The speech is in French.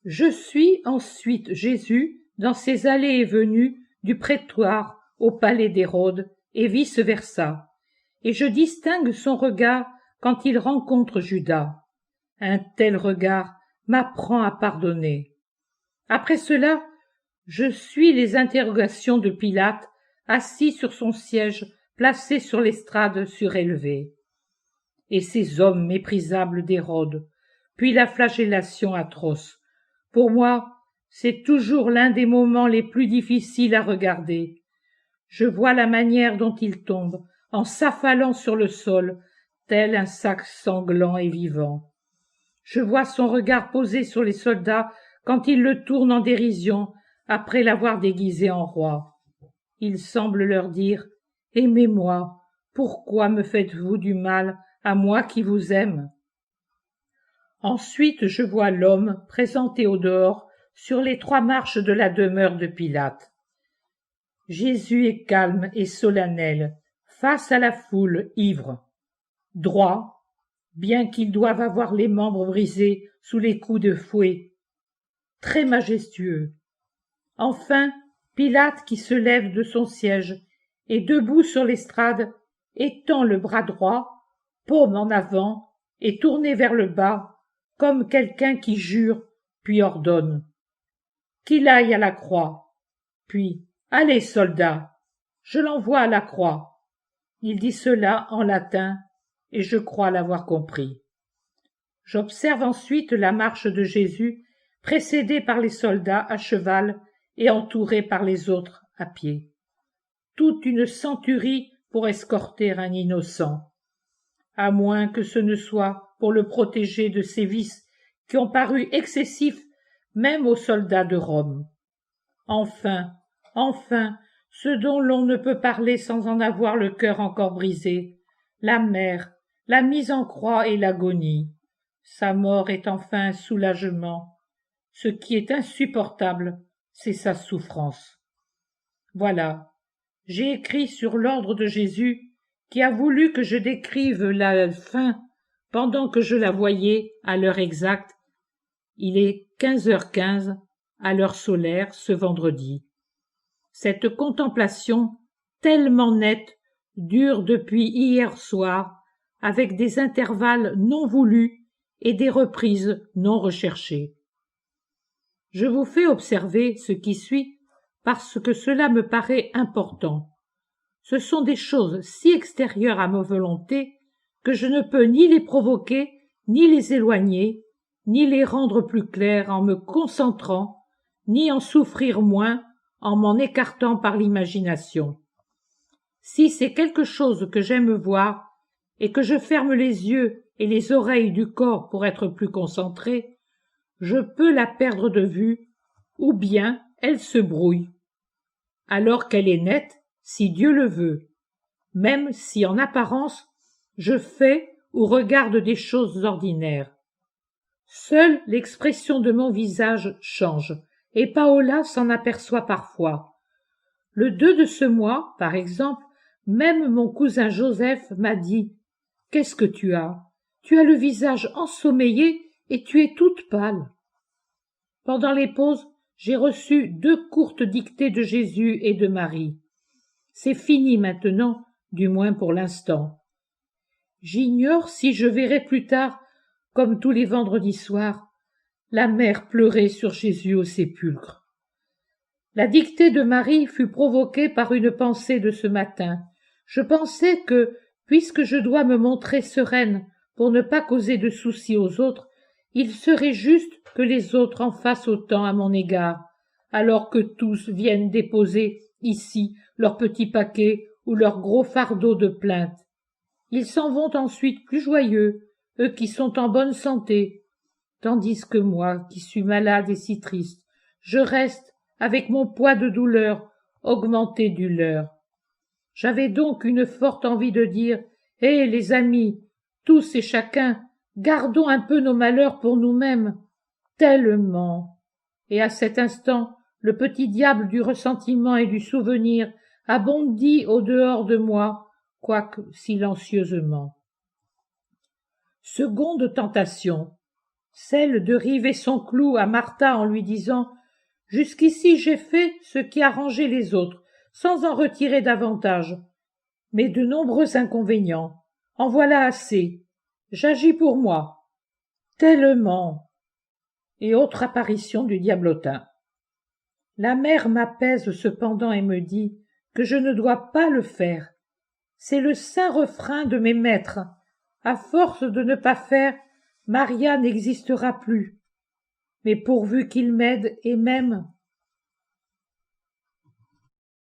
Je suis ensuite Jésus dans ses allées et venues du prétoire au palais d'Hérode et vice-versa, et je distingue son regard quand il rencontre Judas. Un tel regard m'apprend à pardonner. Après cela, je suis les interrogations de Pilate, assis sur son siège, placé sur l'estrade surélevée. Et ces hommes méprisables d'Hérode, puis la flagellation atroce. Pour moi, c'est toujours l'un des moments les plus difficiles à regarder. Je vois la manière dont il tombe, en s'affalant sur le sol, tel un sac sanglant et vivant. Je vois son regard posé sur les soldats quand il le tourne en dérision, après l'avoir déguisé en roi. Il semble leur dire « Aimez-moi, pourquoi me faites-vous du mal à moi qui vous aime ?» Ensuite je vois l'homme présenté au dehors sur les 3 marches de la demeure de Pilate. Jésus est calme et solennel, face à la foule ivre. Droit, bien qu'il doive avoir les membres brisés sous les coups de fouet. Très majestueux. Enfin, Pilate qui se lève de son siège et debout sur l'estrade, étend le bras droit, paume en avant et tourné vers le bas, comme quelqu'un qui jure, puis ordonne. Qu'il aille à la croix. Puis, allez, soldats, je l'envoie à la croix. Il dit cela en latin, et je crois l'avoir compris. J'observe ensuite la marche de Jésus, précédé par les soldats à cheval et entouré par les autres à pied. Toute une centurie pour escorter un innocent, à moins que ce ne soit pour le protéger de ces vices qui ont paru excessifs même aux soldats de Rome. Enfin, ce dont l'on ne peut parler sans en avoir le cœur encore brisé, la mer, la mise en croix et l'agonie. Sa mort est enfin un soulagement. Ce qui est insupportable, c'est sa souffrance. Voilà, j'ai écrit sur l'ordre de Jésus qui a voulu que je décrive la fin pendant que je la voyais à l'heure exacte. Il est 15h15 à l'heure solaire ce vendredi. Cette contemplation tellement nette dure depuis hier soir avec des intervalles non voulus et des reprises non recherchées. Je vous fais observer ce qui suit parce que cela me paraît important. Ce sont des choses si extérieures à ma volonté que je ne peux ni les provoquer, ni les éloigner, ni les rendre plus claires en me concentrant, ni en souffrir moins en m'en écartant par l'imagination. Si c'est quelque chose que j'aime voir et que je ferme les yeux et les oreilles du corps pour être plus concentré, je peux la perdre de vue, ou bien elle se brouille, alors qu'elle est nette, si Dieu le veut, même si en apparence je fais ou regarde des choses ordinaires. Seule l'expression de mon visage change, et Paola s'en aperçoit parfois. Le 2 de ce mois, par exemple, même mon cousin Joseph m'a dit « Qu'est-ce que tu as ? Tu as le visage ensommeillé et tu es toute pâle. » Pendant les pauses, j'ai reçu 2 courtes dictées de Jésus et de Marie. C'est fini maintenant, du moins pour l'instant. J'ignore si je verrai plus tard, comme tous les vendredis soirs, la mère pleurer sur Jésus au sépulcre. La dictée de Marie fut provoquée par une pensée de ce matin. Je pensais que, puisque je dois me montrer sereine pour ne pas causer de soucis aux autres, il serait juste que les autres en fassent autant à mon égard, alors que tous viennent déposer ici leur petit paquet ou leur gros fardeau de plaintes. Ils s'en vont ensuite plus joyeux, eux qui sont en bonne santé, tandis que moi, qui suis malade et si triste, je reste avec mon poids de douleur augmenté du leur. J'avais donc une forte envie de dire « Hé, les amis, tous et chacun, gardons un peu nos malheurs pour nous-mêmes. » Tellement. Et à cet instant, le petit diable du ressentiment et du souvenir a bondi au dehors de moi, quoique silencieusement. Seconde tentation. celle de river son clou à Martha en lui disant « Jusqu'ici j'ai fait ce qui a arrangé les autres, sans en retirer davantage. Mais de nombreux inconvénients. En voilà assez. J'agis pour moi. Tellement. » Et autre apparition du diablotin. La mère m'apaise cependant et me dit que je ne dois pas le faire. C'est le saint refrain de mes maîtres. À force de ne pas faire, Maria n'existera plus. Mais pourvu qu'il m'aide et m'aime,